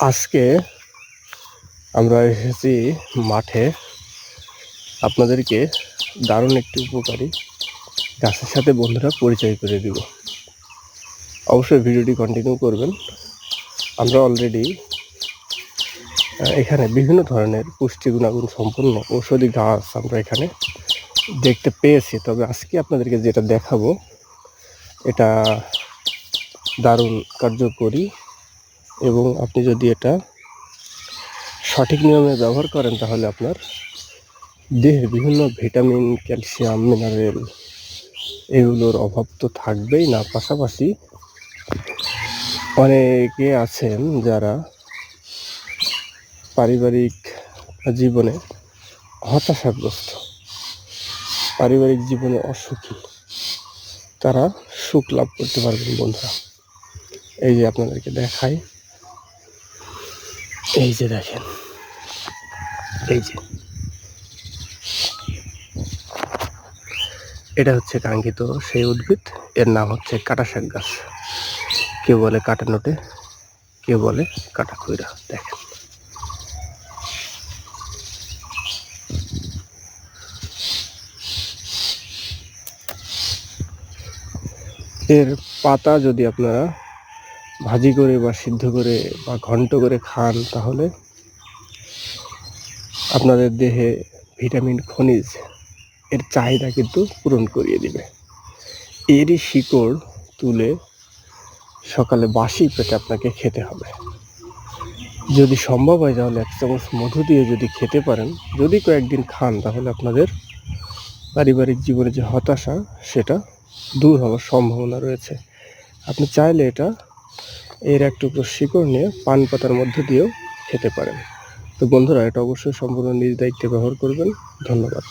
আজকে আমরা এসেছি মাঠে আপনাদেরকে দারুণ একটি উপকারী গাছের সাথে বন্ধুরা পরিচয় করে দিব। অবশ্যই ভিডিওটি কন্টিনিউ করবেন। আমরা অলরেডি এখানে বিভিন্ন ধরনের পুষ্টি গুণাগুণ সম্পন্ন ঔষধি গাছ আমরা এখানে দেখতে পেয়েছি। তবে আজকে আপনাদেরকে যেটা দেখাবো এটা দারুণ কার্যকরী, এবং আপনি যদি এটা সঠিক নিয়মে ব্যবহার করেন তাহলে আপনার দেহের বিভিন্ন ভিটামিন, ক্যালসিয়াম, মিনারেল এগুলোর অভাব তো থাকবেই না, পাশাপাশি অনেকে আছেন যারা পারিবারিক জীবনে হতাশাগ্রস্ত, পারিবারিক জীবনে অসুখী, তারা সুখ লাভ করতে পারবেন বন্ধুরা। এই যে আপনাদেরকে দেখাই, এই যে দেখেন, এই যে এটা হচ্ছে কাঙ্ক্ষিত সেই উদ্ভিদ। এর নাম হচ্ছে কাটা শাক গাছ। কেউ বলে কাটা নোটে, কেউ বলে কাটা খৈরা। দেখেন, এর পাতা যদি আপনারা ভাজি করে বা সিদ্ধ করে বা ঘন্ট করে খান তাহলে আপনাদের দেহে ভিটামিন, খনিজ এর চাহিদা কিন্তু পূরণ করিয়ে দিবে। এরই শিকড় তুলে সকালে বাসি পেটে আপনাকে খেতে হবে। যদি সম্ভব হয় তাহলে 1 চামচ মধু দিয়ে যদি খেতে পারেন, যদি কয়েকদিন খান তাহলে আপনাদের পারিবারিক জীবনে যে হতাশা সেটা দূর হওয়ার সম্ভাবনা রয়েছে। আপনি চাইলে এটা এর এক টুকরো শিকড় নিয়ে পান পাতার মধ্যে দিয়েও খেতে পারেন। তো বন্ধুরা, এটা অবশ্যই সম্পূর্ণ নিজ দায়িত্বে ব্যবহার করবেন। ধন্যবাদ।